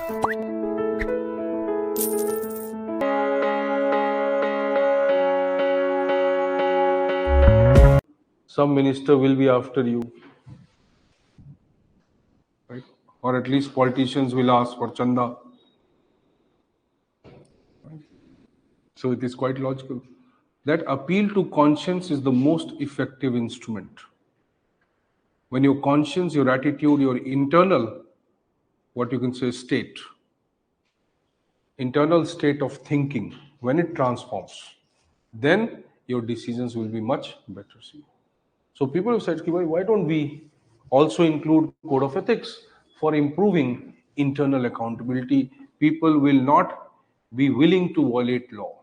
Some minister will be after you, right? Or at least politicians will ask for chanda. Right? So it is quite logical. That appeal to conscience is the most effective instrument. When your conscience, your attitude, your internal, what you can say, internal state of thinking, when it transforms, then your decisions will be much better. See? So people have said, why don't we also include code of ethics for improving internal accountability? People will not be willing to violate law.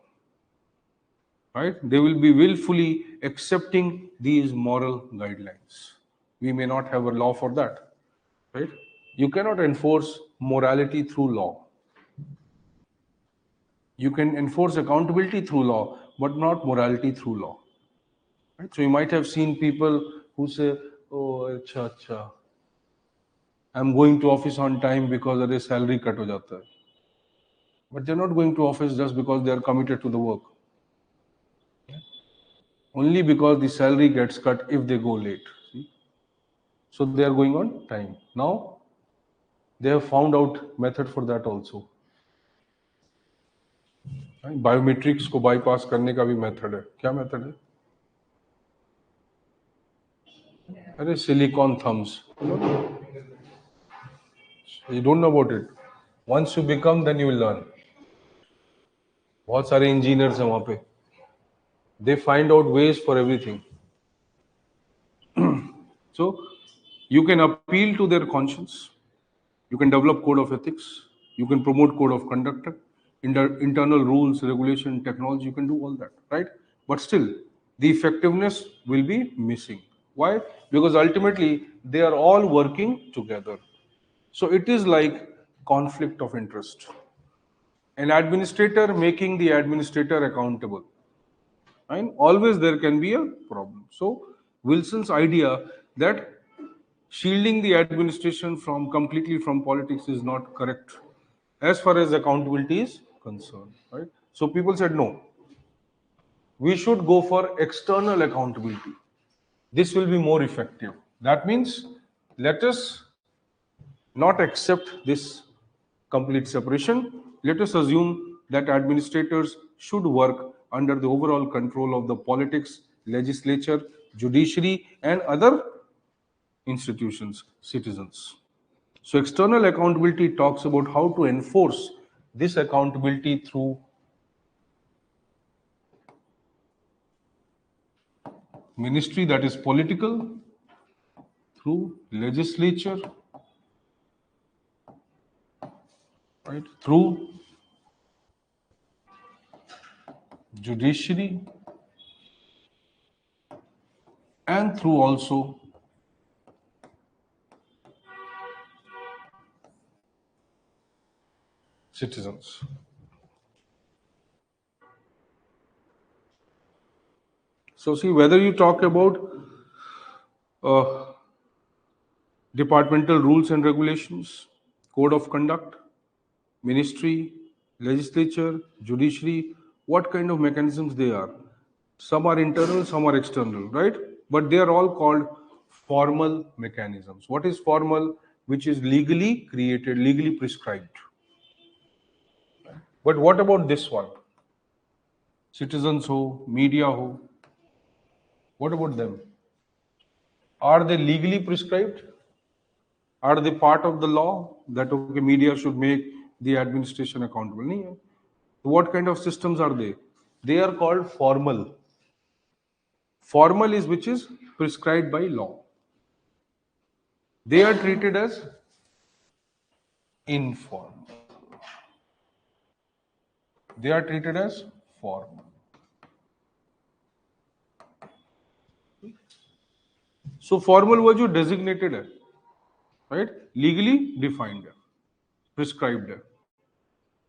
Right? They will be willfully accepting these moral guidelines. We may not have a law for that. Right? You cannot enforce morality through law. You can enforce accountability through law, but not morality through law. Right? So you might have seen people who say, oh, acha, I'm going to office on time because their salary cut ho jata hai. But they're not going to office just because they are committed to the work. Only because the salary gets cut if they go late. See? So they are going on time. Now, they have found out method for that also. Biometrics को bypass करने का भी method है. क्या method है? अरे silicon thumbs. You don't know about it. Once you become, then you will learn. बहुत सारे engineers हैं वहाँ पे. They find out ways for everything. So you can appeal to their conscience. You can develop code of ethics. You can promote code of conduct, internal rules, regulation, technology. You can do all that, right? But still, the effectiveness will be missing. Why? Because ultimately, they are all working together. So it is like conflict of interest. An administrator making the administrator accountable. And always there can be a problem. So Wilson's idea that shielding the administration completely from politics is not correct as far as accountability is concerned. Right? So people said no. We should go for external accountability. This will be more effective. That means let us not accept this complete separation. Let us assume that administrators should work under the overall control of the politics, legislature, judiciary, and other institutions, citizens. So external accountability talks about how to enforce this accountability through ministry that is political, through legislature, right, through judiciary, and through also citizens. So see, whether you talk about departmental rules and regulations, code of conduct, ministry, legislature, judiciary, what kind of mechanisms they are. Some are internal, some are external, right? But they are all called formal mechanisms. What is formal? Which is legally created, legally prescribed. But what about this one? Citizens ho, media ho. What about them? Are they legally prescribed? Are they part of the law that okay, media should make the administration accountable? No. What kind of systems are they? They are called formal. Formal is which is prescribed by law. They are treated as informal. They are treated as formal. So formal was जो designated है, right? Legally defined है, prescribed है,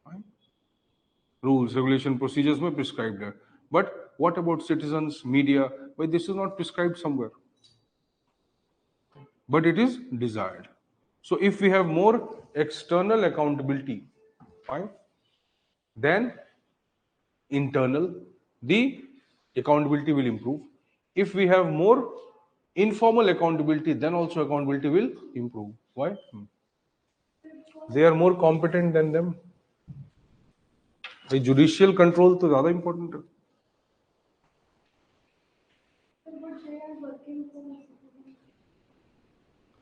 right? Rules, regulation, procedures में prescribed है. But what about citizens, media? Well, this is not prescribed somewhere, but it is desired. So if we have more external accountability, fine, then internal, the accountability will improve. If we have more informal accountability, then also accountability will improve. Why? They are more competent than them. The judicial control तो ज़्यादा important है.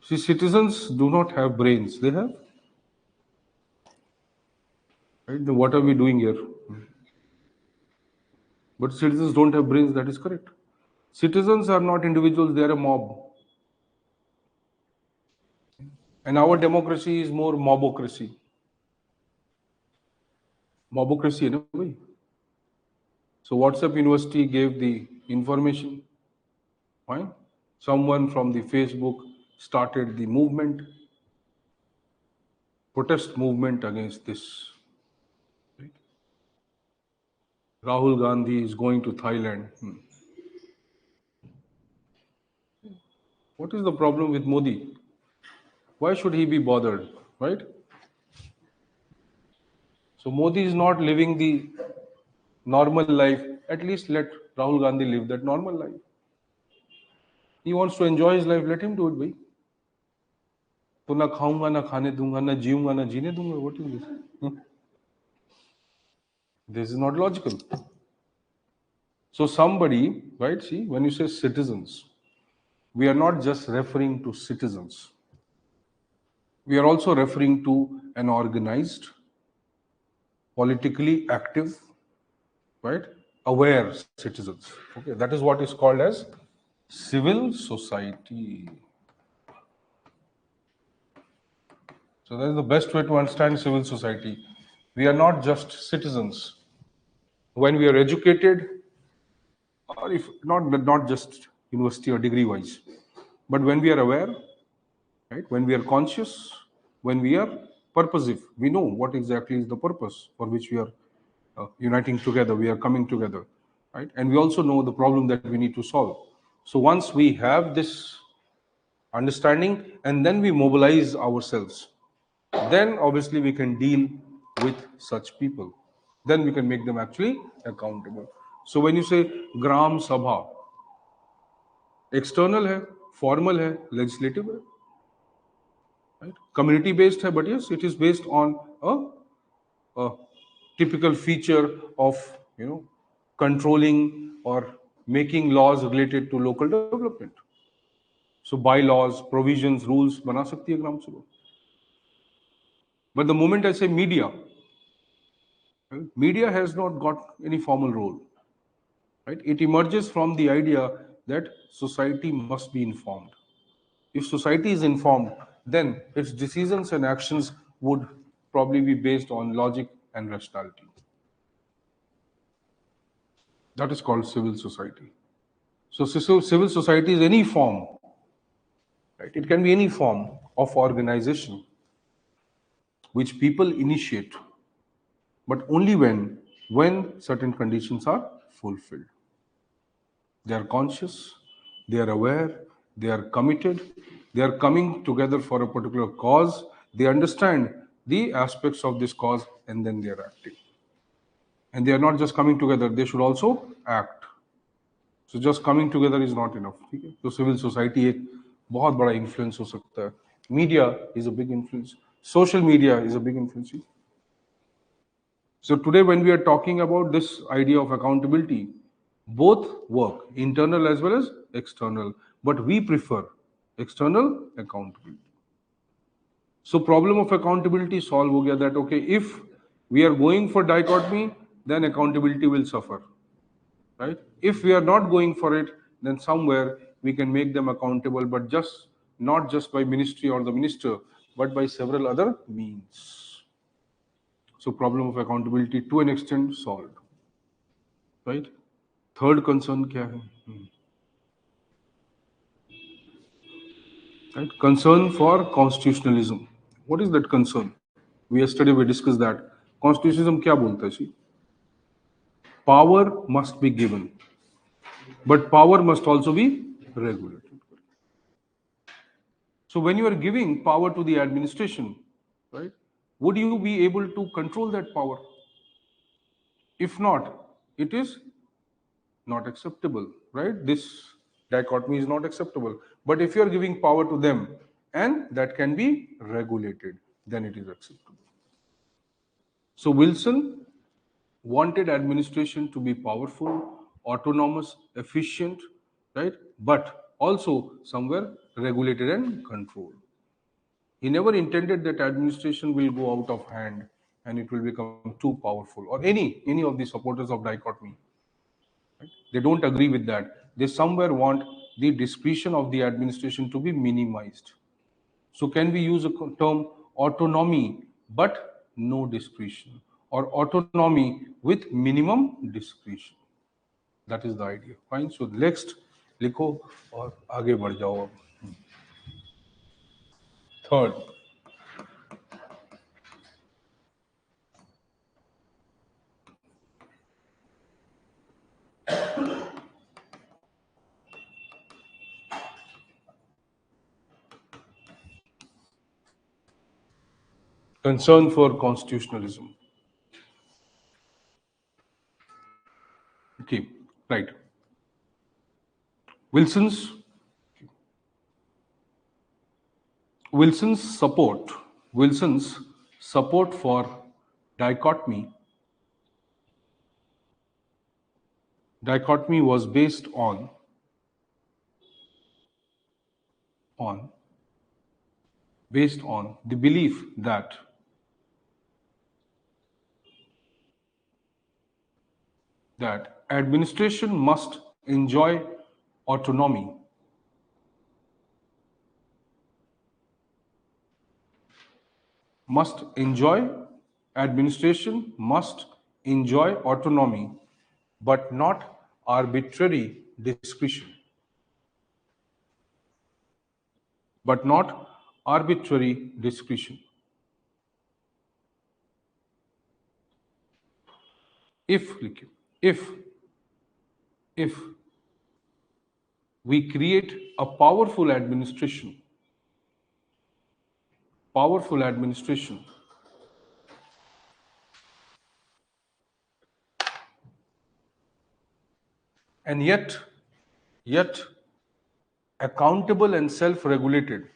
See, citizens do not have brains. They have. Right? Then what are we doing here? But citizens don't have brains. That is correct. Citizens are not individuals. They are a mob. And our democracy is more mobocracy. Mobocracy, no way. So WhatsApp University gave the information. Fine. Someone from the Facebook started the movement, protest movement against this. Right? Rahul Gandhi is going to Thailand. What is the problem with Modi? Why should he be bothered, right? So Modi is not living the normal life. At least let Rahul Gandhi live that normal life. He wants to enjoy his life. Let him do it, bhai. तो ना खाऊंगा ना खाने दूंगा ना जीऊंगा ना जीने दूंगा. What is this? This is not logical. So somebody, right? See, when you say citizens, we are not just referring to citizens. We are also referring to an organized, politically active, right? Aware citizens. Okay, that is what is called as civil society. So that is the best way to understand civil society. We are not just citizens. When we are educated, or if not just university or degree wise, but when we are aware, right? When we are conscious, when we are purposive, we know what exactly is the purpose for which we are uniting together, we are coming together, right? And we also know the problem that we need to solve. So once we have this understanding and then we mobilize ourselves, then obviously we can deal with such people. Then we can make them actually accountable. So when you say Gram Sabha, external है, formal है, legislative है, right? Community based है, but yes, it is based on a typical feature of controlling or making laws related to local development. So bylaws, provisions, rules बना सकती है ग्राम सभा. But the moment I say media, right, media has not got any formal role. Right? It emerges from the idea that society must be informed. If society is informed, then its decisions and actions would probably be based on logic and rationality. That is called civil society. So civil society is any form, right? It can be any form of organization which people initiate, but only when certain conditions are fulfilled. They are conscious, they are aware, they are committed, they are coming together for a particular cause, they understand the aspects of this cause, and then they are acting. And they are not just coming together, they should also act. So just coming together is not enough. So civil society एक बहुत बड़ा influence हो सकता है. Media is a big influence. Social media is a big influence. So today when we are talking about this idea of accountability, both work, internal as well as external, but we prefer external accountability. So problem of accountability solve ho gaya that, okay, if we are going for dichotomy, then accountability will suffer, right? If we are not going for it, then somewhere we can make them accountable, but not just by ministry or the minister, but by several other means. So problem of accountability to an extent solved, right? Third concern क्या है? Right? Concern for constitutionalism. What is that concern? Yesterday we discussed that. Constitutionalism क्या बोलता है? See? Power must be given, but power must also be regulated. So when you are giving power to the administration, right, would you be able to control that power? If not, it is not acceptable, right? This dichotomy is not acceptable. But if you are giving power to them and that can be regulated, then it is acceptable. So Wilson wanted administration to be powerful, autonomous, efficient, right? But also somewhere regulated and controlled. He never intended that administration will go out of hand and it will become too powerful, or any of the supporters of dichotomy. Right? They don't agree with that. They somewhere want the discretion of the administration to be minimized. So can we use a term autonomy but no discretion, or autonomy with minimum discretion? That is the idea. Fine. So next लिखो और आगे बढ़ जाओ अब. Third, concern for constitutionalism. Okay, right. Wilson's Wilson's support Wilson's support for dichotomy was based on the belief that administration must enjoy autonomy, administration must enjoy autonomy, but not arbitrary discretion. But not arbitrary discretion. If we create a powerful administration, and yet accountable and self-regulated,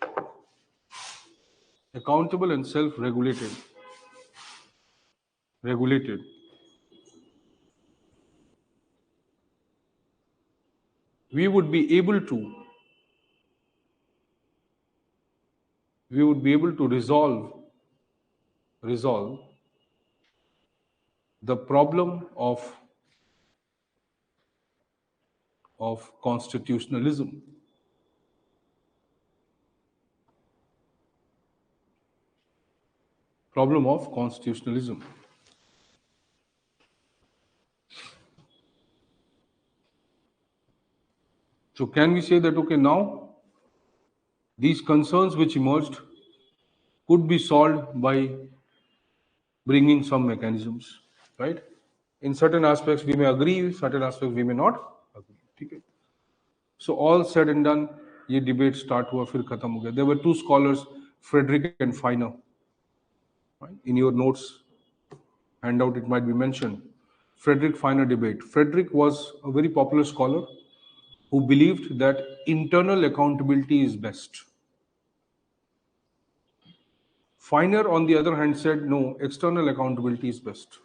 we would be able to resolve the problem of constitutionalism. So can we say that, okay, now these concerns which emerged could be solved by bringing some mechanisms, right? In certain aspects we may agree, certain aspects we may not agree. Okay? So all said and done, ये debate start हुआ फिर खत्म हो गया. There were two scholars, Frederick and Feiner. Right? In your notes handout it might be mentioned. Frederick Feiner debate. Frederick was a very popular scholar who believed that internal accountability is best. Feiner, on the other hand, said no, external accountability is best.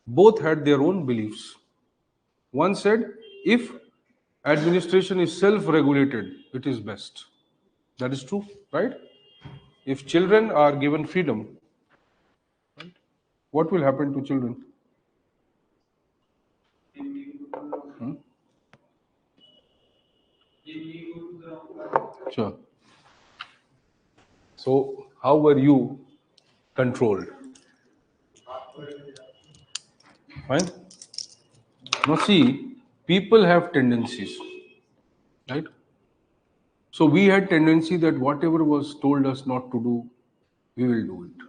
Both had their own beliefs. One said if administration is self-regulated, it is best. That is true, right? If children are given freedom, right, what will happen to children? Sure. So, how were you controlled? Fine. Now, see, people have tendencies, right? So, we had tendency that whatever was told us not to do, we will do it.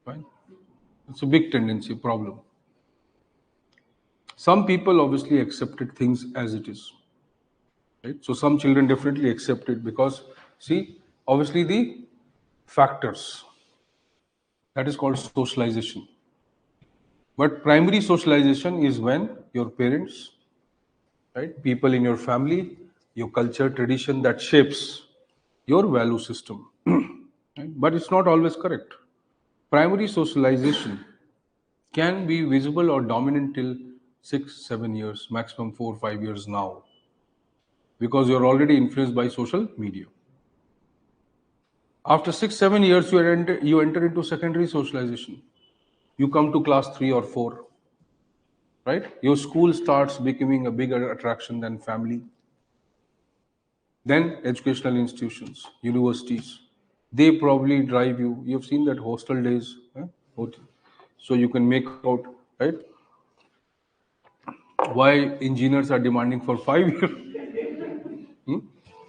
Fine. It's a big tendency, problem. Some people obviously accepted things as it is. right? So some children definitely accept it because, see, obviously the factors, that is called socialization. But primary socialization is when your parents, right, people in your family, your culture, tradition that shapes your value system. Right? But it's not always correct. Primary socialization can be visible or dominant till 6, 7 years, maximum 4, 5 years now, because you're already influenced by social media. After 6, 7 years, you enter into secondary socialization. You come to class 3 or 4, right? Your school starts becoming a bigger attraction than family. Then educational institutions, universities, they probably drive you. You've seen that hostel days, so you can make out, right, why engineers are demanding for 5 year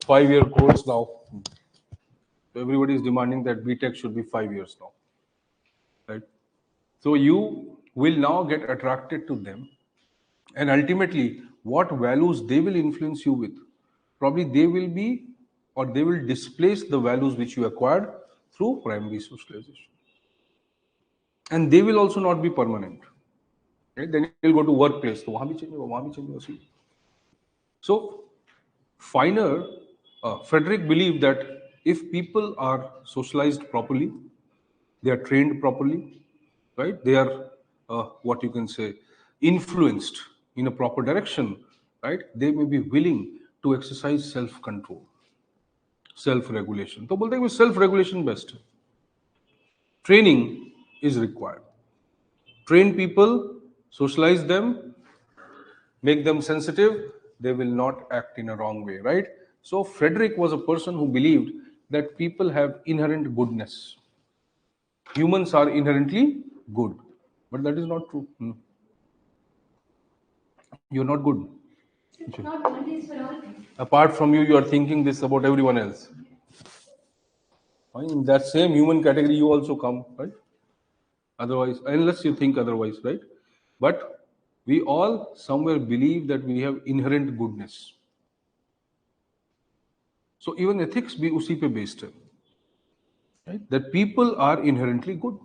5 year course now. So everybody is demanding that BTech should be 5 years now, right? So you will now get attracted to them, and ultimately, what values they will influence you with, probably they will be, or they will displace the values which you acquired through primary socialization, and they will also not be permanent. Right? Then you'll go to workplace. तो वहाँ भी change होगा, वहाँ भी change होगा. So, Feiner, Frederick believed that if people are socialized properly, they are trained properly, right? They are what you can say influenced in a proper direction, right? They may be willing to exercise self-control, self-regulation. तो बोलते हैं कि self-regulation best. Training is required. Train people, socialize them, make them sensitive, they will not act in a wrong way, right? So Frederick was a person who believed that people have inherent goodness. Humans are inherently good, but that is not true. You're not good. Apart from you, you are thinking this about everyone else. In that same human category, you also come, right? Otherwise, unless you think otherwise, right? But we all somewhere believe that we have inherent goodness. So even ethics be usi pe based hai, right? That people are inherently good,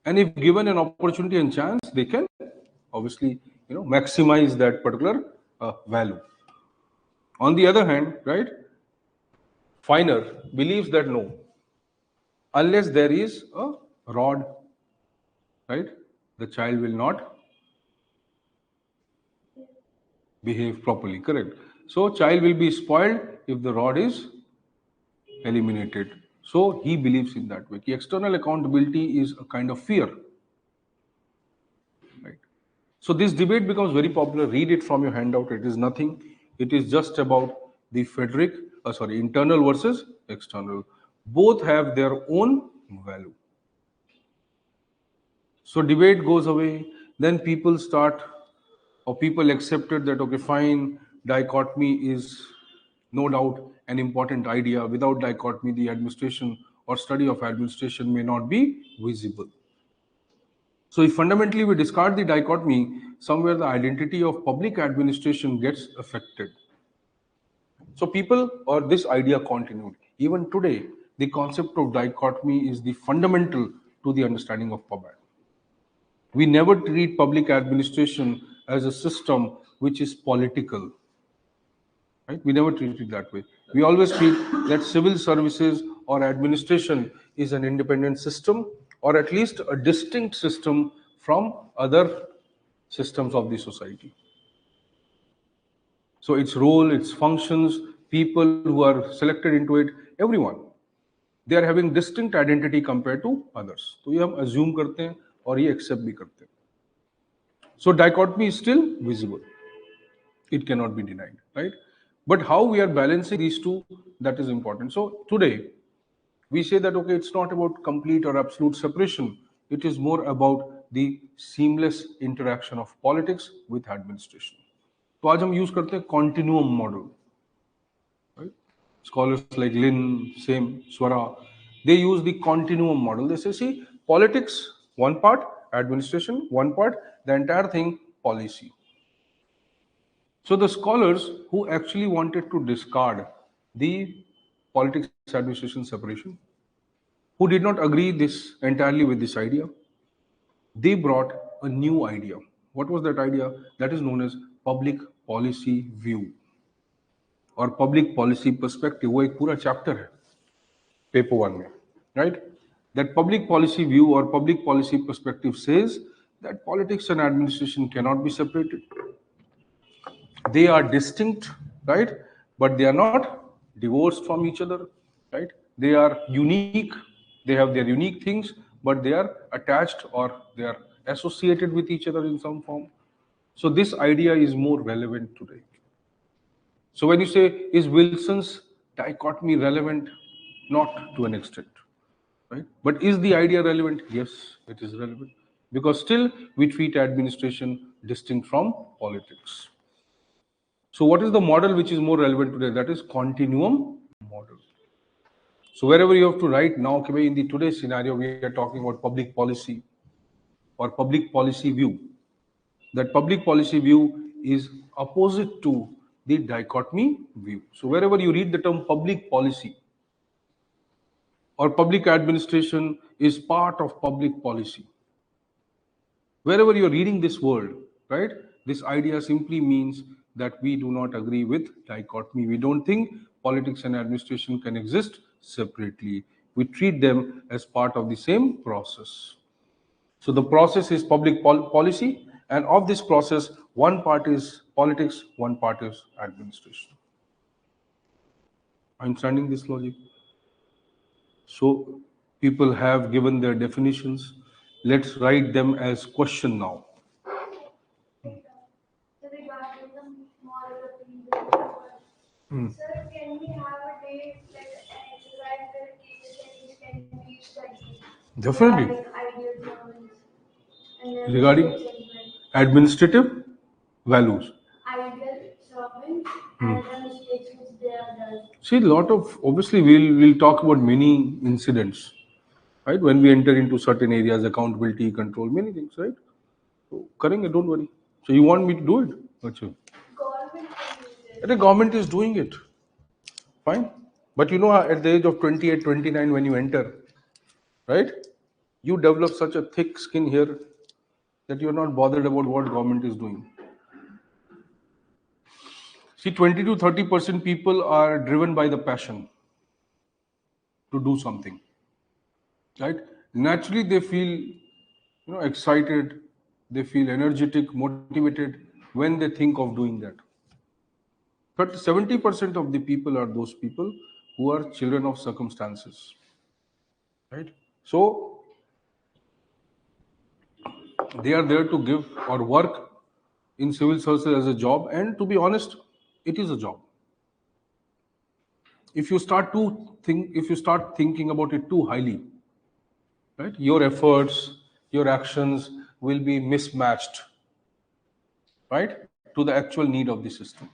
and if given an opportunity and chance, they can obviously maximize that particular value. On the other hand, right, Feiner believes that no, unless there is a rod, right, the child will not behave properly. Correct. So child will be spoiled if the rod is eliminated. So he believes in that way. External accountability is a kind of fear. Right. So this debate becomes very popular. Read it from your handout. It is nothing. It is just about the internal versus external. Both have their own value. So debate goes away. Then people accepted that, okay, fine, dichotomy is no doubt an important idea. Without dichotomy, the administration or study of administration may not be visible. So if fundamentally we discard the dichotomy, somewhere the identity of public administration gets affected. So this idea continued. Even today, the concept of dichotomy is the fundamental to the understanding of PubAd. We never treat public administration as a system which is political. Right? We never treat it that way. We always treat that civil services or administration is an independent system, or at least a distinct system from other systems of the society. So its role, its functions, people who are selected into it, everyone, they are having distinct identity compared to others. So we assume karte hain aur ye accept bhi karte hain. So dichotomy is still visible. It cannot be denied, right? But how we are balancing these two, that is important. So today, we say that, okay, it's not about complete or absolute separation. It is more about the seamless interaction of politics with administration. तो आज हम use करते हैं continuum model. Right? Scholars like Lin, Same, Swara, they use the continuum model. They say, see, politics, one part, administration, one part, the entire thing, policy. So the scholars who actually wanted to discard the politics administration separation, who did not agree this entirely with this idea, they brought a new idea. What was that idea? That is known as public policy view or public policy perspective. वो एक पूरा chapter है paper 1 में, right? That public policy view or public policy perspective says that politics and administration cannot be separated. They are distinct, right? But they are not divorced from each other, right? They are unique. They have their unique things, but they are attached or they are associated with each other in some form. So this idea is more relevant today. So when you say, is Wilson's dichotomy relevant? Not to an extent, right? But is the idea relevant? Yes, it is relevant, because still we treat administration distinct from politics. So what is the model which is more relevant today? That is continuum model. So wherever you have to write now, in the today's scenario, we are talking about public policy or public policy view. That public policy view is opposite to the dichotomy view. So wherever you read the term public policy or public administration is part of public policy, wherever you're reading this word, right, this idea simply means that we do not agree with dichotomy. We don't think politics and administration can exist separately. We treat them as part of the same process. So the process is public policy, and of this process, one part is politics, one part is administration. Understanding this logic? So people have given their definitions. Let's write them as question now. Regarding the moral opinion, sir, can we have a day like an exercise where case studies can be studied? Definitely. Regarding Administrative values. ideal servants and the mistakes which they have done. See, obviously we'll talk about many incidents, right? When we enter into certain areas, accountability, control, many things, right? So, Karenga, don't worry. So you want me to do it? Achha. Government can use it. The government is doing it. Fine. But you know, at the age of 28, 29, when you enter, right, you develop such a thick skin here that you're not bothered about what government is doing. See, 20 to 30% people are driven by the passion to do something, right? Naturally, they feel, excited, they feel energetic, motivated when they think of doing that. But 70% of the people are those people who are children of circumstances, right? So they are there to give or work in civil services as a job, and to be honest, it is a job. If you start thinking about it too highly, right, your efforts, your actions will be mismatched, right, to the actual need of the system.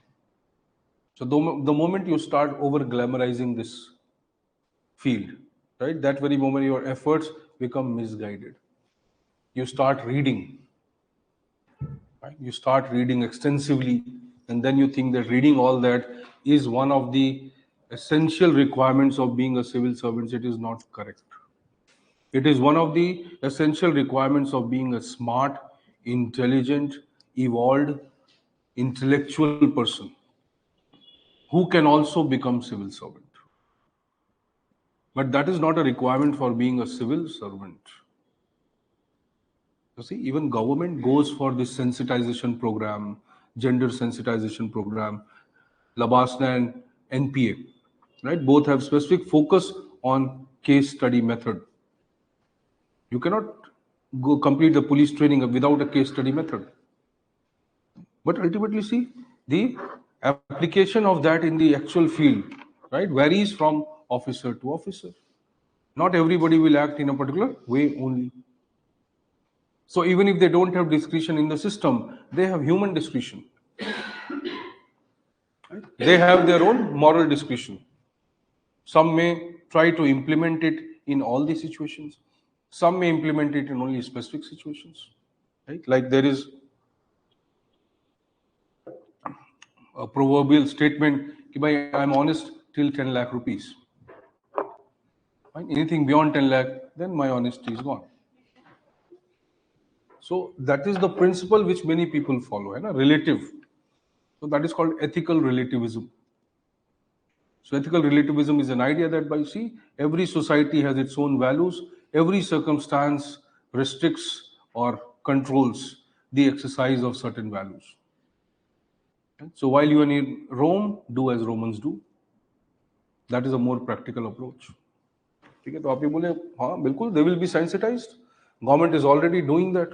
So the moment you start over glamorizing this field, right, that very moment your efforts become misguided. You start reading, right? You start reading extensively, and then you think that reading all that is one of the essential requirements of being a civil servant. It is not correct. It is one of the essential requirements of being a smart, intelligent, evolved, intellectual person who can also become civil servant. But that is not a requirement for being a civil servant. You see, even government goes for this sensitization program, gender sensitization program, Labasna and NPA, right? Both have specific focus on case study method. You cannot go complete the police training without a case study method. But ultimately, see, the application of that in the actual field, right, varies from officer to officer. Not everybody will act in a particular way only. So even if they don't have discretion in the system, they have human discretion. Right? They have their own moral discretion. Some may try to implement it in all the situations. Some may implement it in only specific situations. Right? Like there is a proverbial statement कि भाई I'm honest till 10 lakh rupees. Fine. Anything beyond 10 lakh, then my honesty is gone. So that is the principle which many people follow, है ना? Relative. So that is called ethical relativism. So ethical relativism is an idea that by every society has its own values, every circumstance restricts or controls the exercise of certain values. So while you are in Rome, do as Romans do. That is a more practical approach. ठीक है, तो आप ये बोले हाँ बिल्कुल, they will be sensitized. Government is already doing that.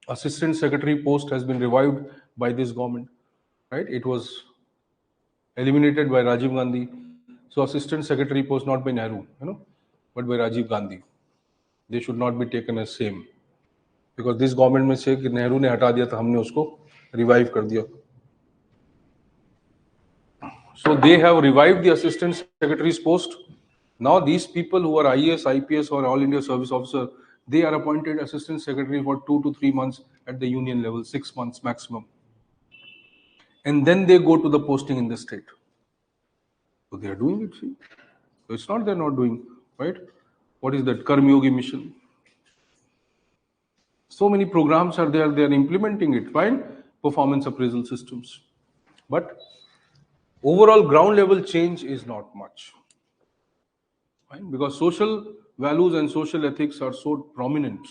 Assistant Secretary post has been revived by this government, right? It was eliminated by Rajiv Gandhi. So Assistant Secretary post not by Nehru, but by Rajiv Gandhi. They should not be taken as same. Because this government में से कि नेहरू ने हटा दिया था, हमने उसको revive कर दिया. So they have revived the Assistant Secretary's post. Now these people who are IAS, IPS or All India Service Officer, they are appointed Assistant Secretary for 2 to 3 months at the union level, 6 months maximum. And then they go to the posting in the state. So they are doing it, see. So it's not they're not doing, right? What is that? Karma-yogi mission. So many programs are there, they are implementing it, fine? Performance appraisal systems. But overall ground level change is not much. Fine? Because social values and social ethics are so prominent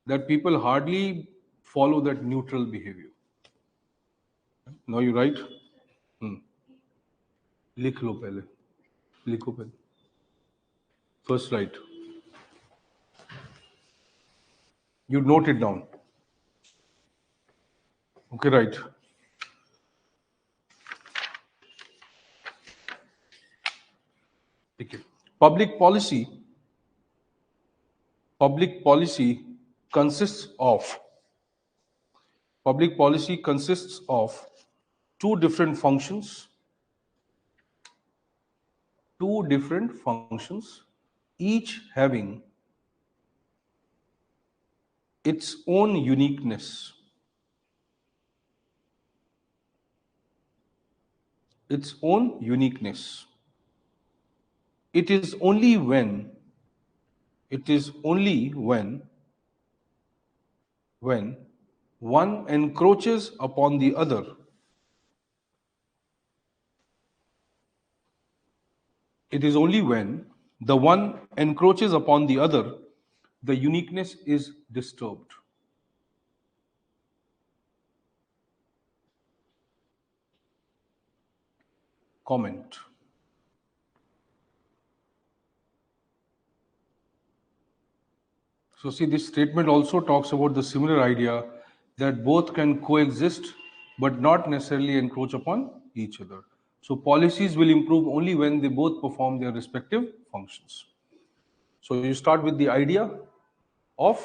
that people hardly follow that neutral behavior. Now you write? लिख लो पहले. लिखो पहले. First write. You note it down. Okay, right. Okay. Public policy consists of two different functions, each having its own uniqueness. It is only when one encroaches upon the other the one encroaches upon the other, the uniqueness is disturbed. Comment. So see, this statement also talks about the similar idea that both can coexist but not necessarily encroach upon each other. So policies will improve only when they both perform their respective functions. So you start with the idea of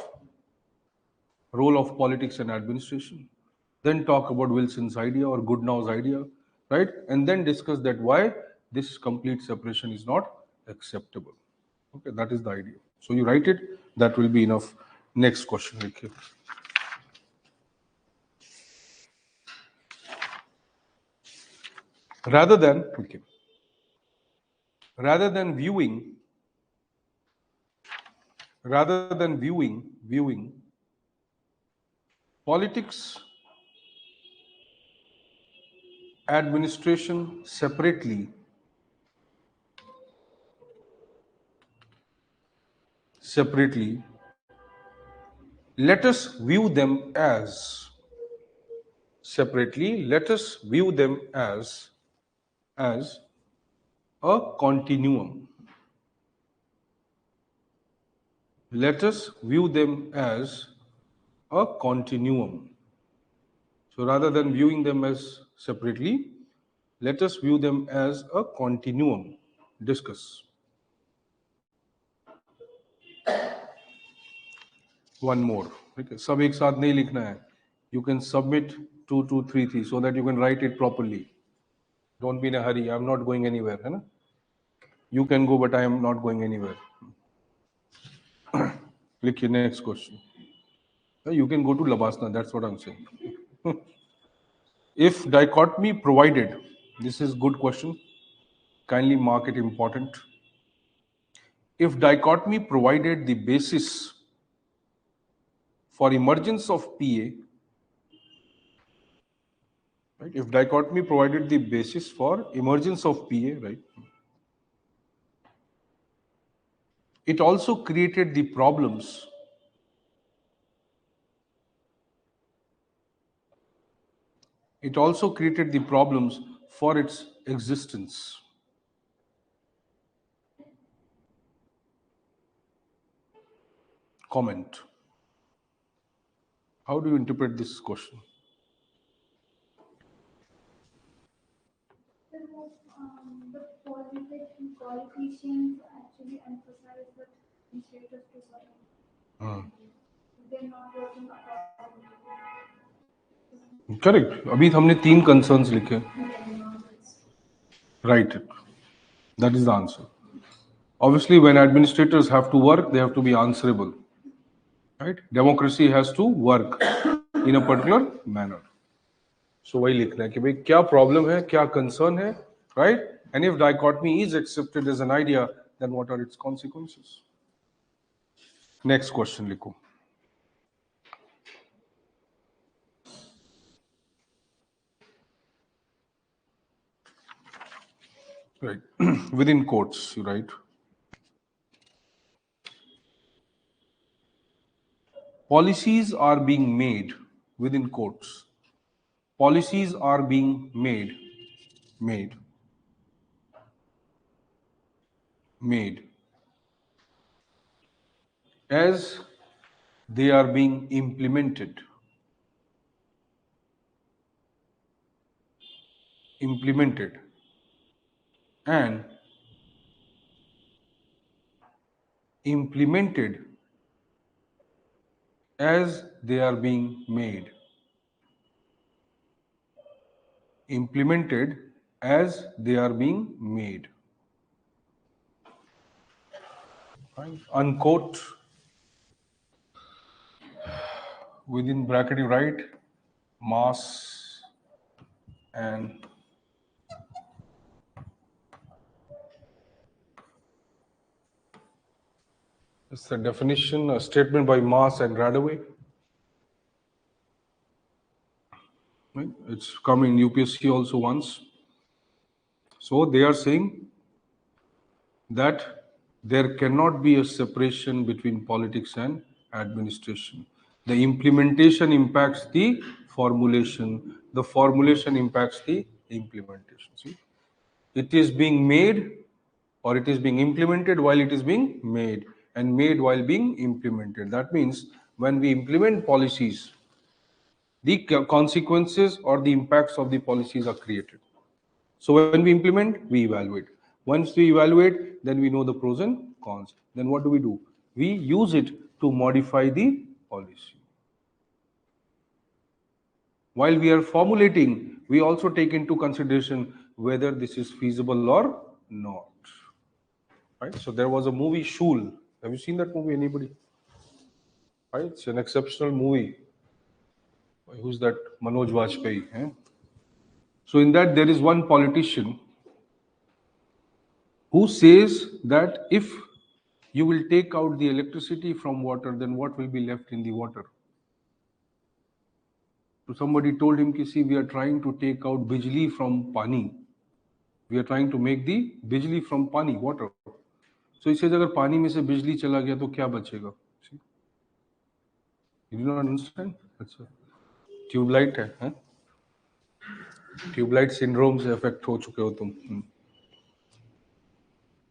role of politics and administration, then talk about Wilson's idea or Goodnow's idea, right? And then discuss that why this complete separation is not acceptable. Okay, that is the idea. So you write it, that will be enough. Next question, okay. Rather than viewing politics, administration separately, let us view them as a continuum. Let us view them as a continuum. So rather than viewing them as separately, let us view them as a continuum. Discuss. One more. Okay. सब एक साथ नहीं लिखना है. You can submit 2, 2, 3, 3 so that you can write it properly. Don't be in a hurry. I'm not going anywhere. है ना? You can go, but I am not going anywhere. Click your next question. You can go to Labasna. That's what I'm saying. If dichotomy provided, this is good question, kindly mark it important. If dichotomy provided the basis for emergence of PA, right? If dichotomy provided the basis for emergence of PA, right? It also created the problems. It also created the problems for its existence. Comment. How do you interpret this question? The politicians actually emphasize that the status to society. They're not working according to Correct. अभी हमने 3 concerns लिखे. Write it. That is the answer. Obviously, when administrators have to work, they have to be answerable. Right? Democracy has to work in a particular manner. So वही लिखना है कि भाई क्या problem है, क्या concern है, right? And if dichotomy is accepted as an idea, then what are its consequences? Next question लिखो. Right. Within quotes, you write. Policies are being made, within quotes. Policies are being made as they are being implemented and implemented as they are being made. Implemented as they are being made. Fine. Unquote. Within bracket you write mass and it's the definition, a statement by Mass and Radaway. Right? It's come in UPSC also once. So they are saying that there cannot be a separation between politics and administration. The implementation impacts the formulation. The formulation impacts the implementation. See, it is being made or it is being implemented while it is being made and made while being implemented. That means when we implement policies, the consequences or the impacts of the policies are created. So when we implement, we evaluate. Once we evaluate, then we know the pros and cons. Then what do? We use it to modify the policy. While we are formulating, we also take into consideration whether this is feasible or not. Right? So there was a movie, Shul. Have you seen that movie, anybody? Right? It's an exceptional movie. Who's that? Manoj Vajpayee. Eh? So in that, there is one politician who says that if you will take out the electricity from water, then what will be left in the water? So somebody told him, see, we are trying to take out bijli from pani. We are trying to make the bijli from pani, water. So he says, अगर पानी में से बिजली चला गया तो क्या बचेगा? You do not understand? That's a tubelight है, ट्यूबलाइट सिंड्रोम से अफेक्ट हो चुके हो तुम.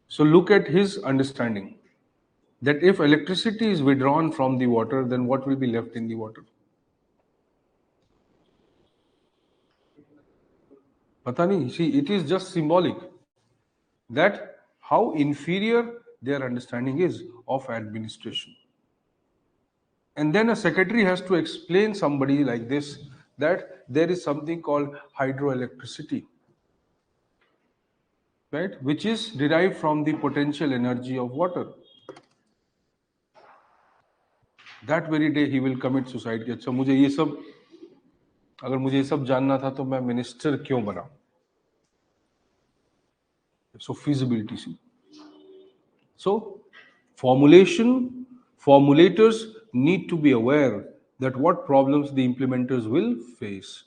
So look at his understanding that if electricity is withdrawn from the water, then what will be left in the water? Pata nahi. See, it is just symbolic that how inferior their understanding is of administration. And then a secretary has to explain somebody like this that there is something called hydroelectricity, right, which is derived from the potential energy of water. That very day he will commit suicide. अच्छा मुझे ये सब अगर मुझे ये सब जानना था तो मैं मिनिस्टर क्यों बना? So feasibility. See. So formulators need to be aware that what problems the implementers will face.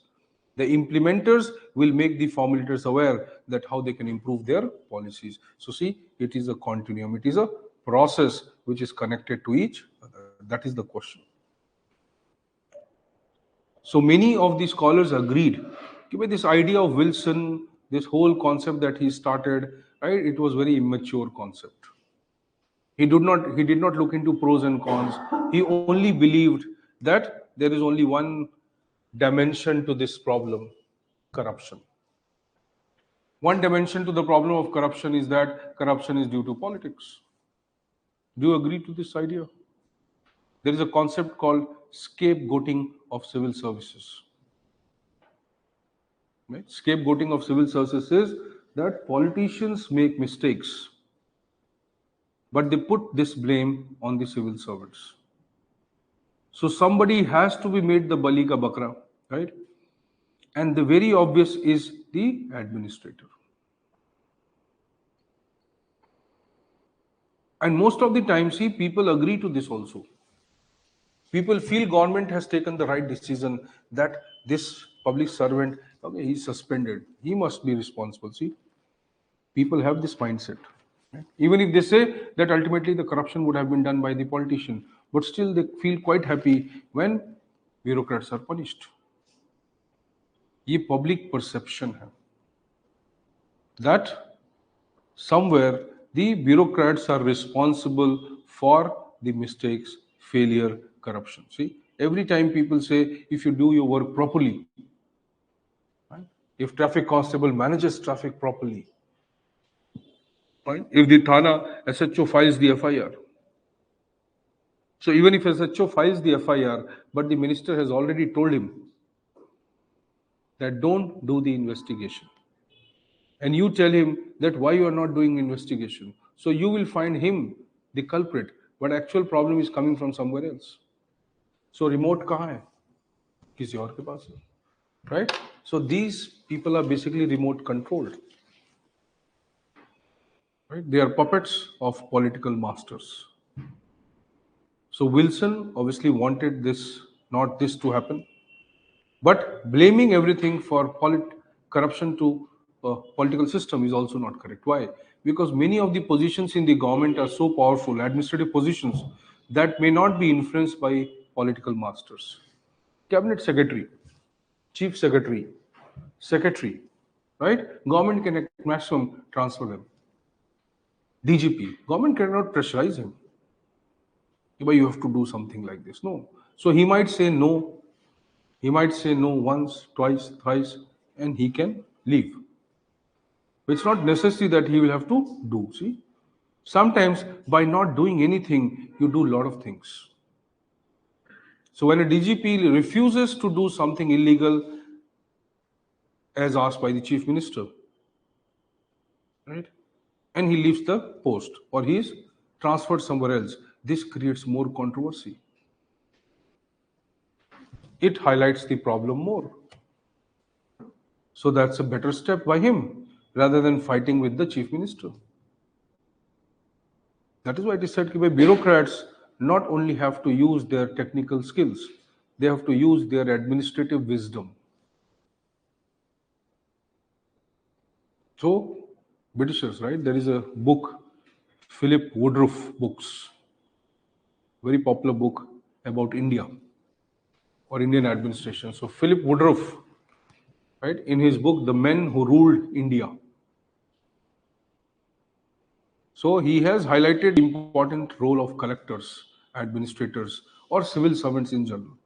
The implementers will make the formulators aware that how they can improve their policies. So see, it is a continuum. It is a process which is connected to each other. That is the question. So many of the scholars agreed with this idea of Wilson, this whole concept that he started, right? It was very immature concept. He did not look into pros and cons. He only believed that there is only one dimension to this problem, corruption. One dimension to the problem of corruption is that corruption is due to politics. Do you agree to this idea? There is a concept called scapegoating of civil services. Right? Scapegoating of civil services is that politicians make mistakes, but they put this blame on the civil servants. So somebody has to be made the 𝗑𝗟 𝗑𝐵𝐵𝐴, right? And the very obvious is the administrator. And most of the time, see, people agree to this also. People feel government has taken the right decision that this public servant, okay, he's suspended. He must be responsible. See, people have this mindset. Right? Even if they say that ultimately the corruption would have been done by the politician, but still they feel quite happy when bureaucrats are punished. ये public perception है that somewhere the bureaucrats are responsible for the mistakes, failure, corruption. See, every time people say if you do your work properly, right? If traffic constable manages traffic properly, right? If the Thana SHO files the FIR. So even if SHO files the FIR, but the minister has already told him that don't do the investigation. And you tell him that why you are not doing investigation. So you will find him the culprit, but actual problem is coming from somewhere else. So remote kahan hai? Kisi aur ke paas hai. Right? So these people are basically remote controlled. Right? They are puppets of political masters. So Wilson obviously wanted not this to happen, but blaming everything for corruption to political system is also not correct. Why? Because many of the positions in the government are so powerful, administrative positions, that may not be influenced by political masters. Cabinet secretary, chief secretary, secretary, right? Government can at maximum transfer them. DGP, government cannot pressurize him. But you have to do something like this. No. So he might say no. He might say no once, twice, thrice, and he can leave. It's not necessary that he will have to do. See, sometimes by not doing anything, you do a lot of things. So when a DGP refuses to do something illegal, as asked by the chief minister, right, and he leaves the post or he is transferred somewhere else, this creates more controversy. It highlights the problem more. So that's a better step by him rather than fighting with the chief minister. That is why it is said that bureaucrats not only have to use their technical skills, they have to use their administrative wisdom. So, Britishers, right? There is a book, Philip Woodruff books, very popular book about India or Indian administration. So, Philip Woodruff, right, in his book, The Men Who Ruled India. So he has highlighted the important role of collectors, administrators, or civil servants in general.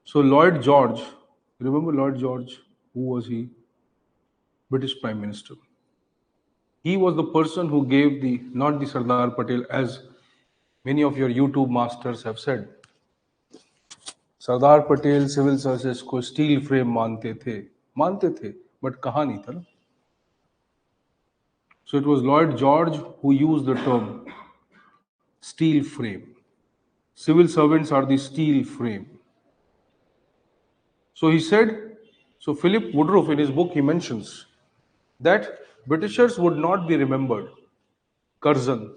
So Lloyd George, remember Lloyd George? Who was he? British Prime Minister. He was the person who gave not the Sardar Patel, as many of your YouTube masters have said. Sardar Patel civil services को steel frame मानते थे but कहाँ नहीं था ना. So it was Lloyd George who used the term steel frame. Civil servants are the steel frame. So he said, so Philip Woodruff in his book, he mentions that Britishers would not be remembered. Curzon,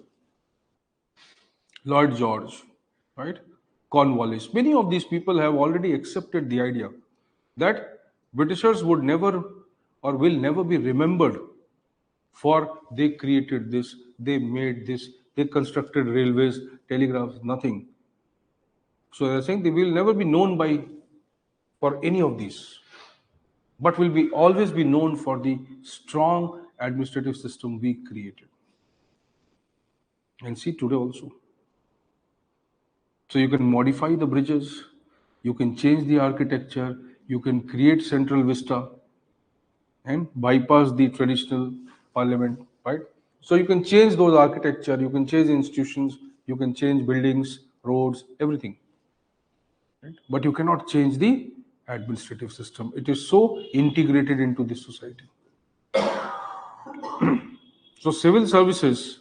Lloyd George, right? Cornwallis. Many of these people have already accepted the idea that Britishers would never or will never be remembered for they created this, they made this, they constructed railways, telegraphs, nothing. So they're saying they will never be known by for any of these, but will be always be known for the strong administrative system we created. And see today also. So you can modify the bridges, you can change the architecture, you can create central vista and bypass the traditional parliament, right? So you can change those architecture, you can change institutions, you can change buildings, roads, everything. Right? But you cannot change the administrative system. It is so integrated into the society. So civil services,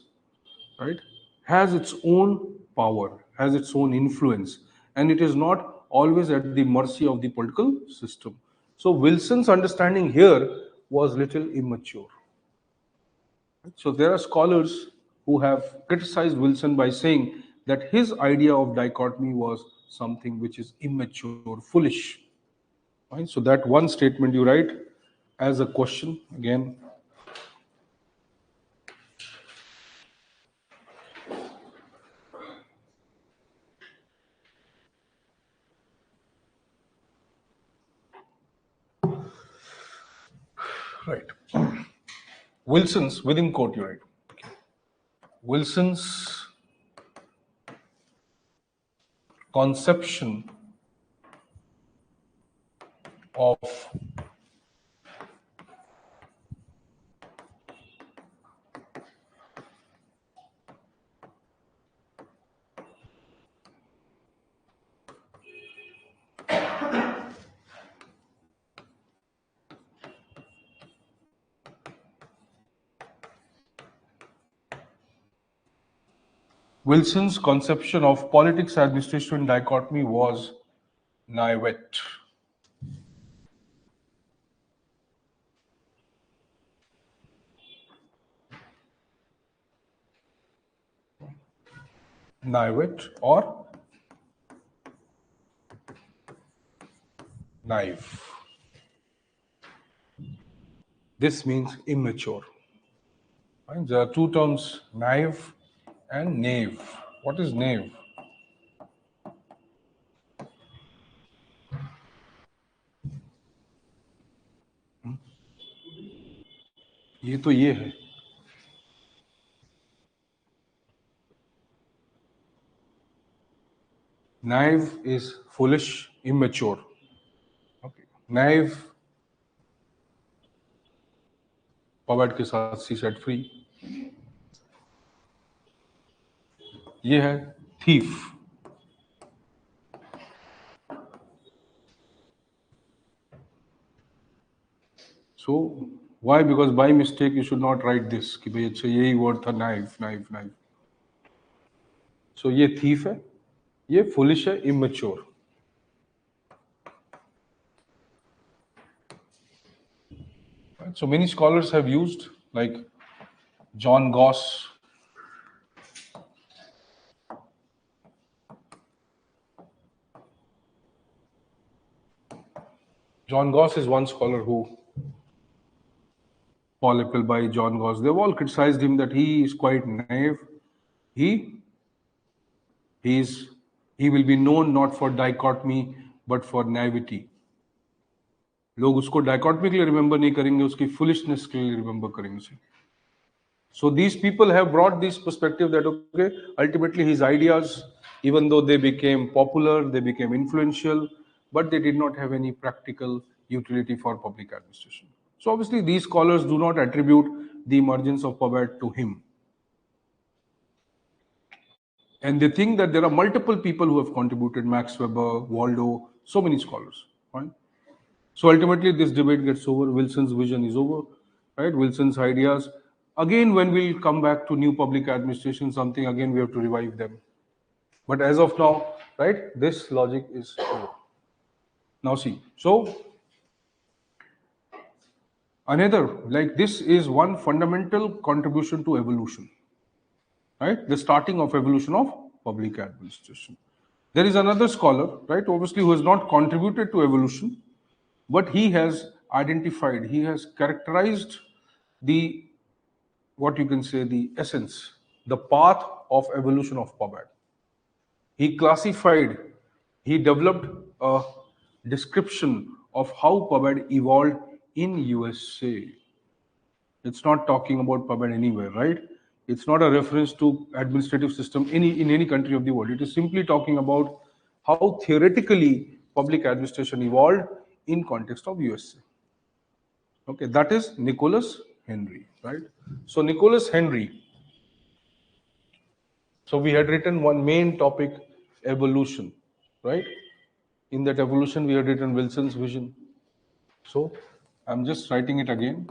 right, has its own power, has its own influence, and it is not always at the mercy of the political system. So Wilson's understanding here was little immature. So there are scholars who have criticized Wilson by saying that his idea of dichotomy was something which is immature, foolish. Right? So that one statement you write as a question again. Right. Wilson's, within quote you write. Wilson's conception of Wilson's conception of politics administration dichotomy was naivete. Naivete or naive. This means immature. Right? There are two terms, naive and knave. What is knave? ये तो ये है. Naive is foolish, immature. Okay. Naive, पॉवर्ट के साथ सी set free. ये है thief. So why? Because by mistake you should not write this कि भाई अच्छा यही word था naive. So ये thief है, ये foolish है, immature. Right? So many scholars have used, like John Goss. John Goss is one scholar who, Paul Appleby, John Goss, they've all criticized him that he is quite naive. He will be known not for dichotomy but for naivety. लोग उसको dichotomy के लिए remember नहीं करेंगे, उसकी foolishness के लिए remember करेंगे उसे. So these people have brought this perspective that okay, ultimately his ideas, even though they became popular, they became influential, but they did not have any practical utility for public administration. So obviously these scholars do not attribute the emergence of PubAd to him. And they think that there are multiple people who have contributed, Max Weber, Waldo, so many scholars. Right? So ultimately this debate gets over, Wilson's vision is over, right? Wilson's ideas. Again, when we come back to new public administration, something again we have to revive them. But as of now, right, this logic is over. Now see, so another, like this is one fundamental contribution to evolution, right? The starting of evolution of public administration. There is another scholar, right, obviously, who has not contributed to evolution, but he has identified, he has characterized the, what you can say, the essence, the path of evolution of PubAd. He classified, he developed a description of how PubAd evolved in USA. It's not talking about PubAd anywhere, right? It's not a reference to administrative system in any country of the world. It is simply talking about how theoretically public administration evolved in context of USA. Okay, that is Nicholas Henry, right? So Nicholas Henry. So we had written one main topic, evolution, right? In that evolution, we had written Wilson's vision. So I'm just writing it again.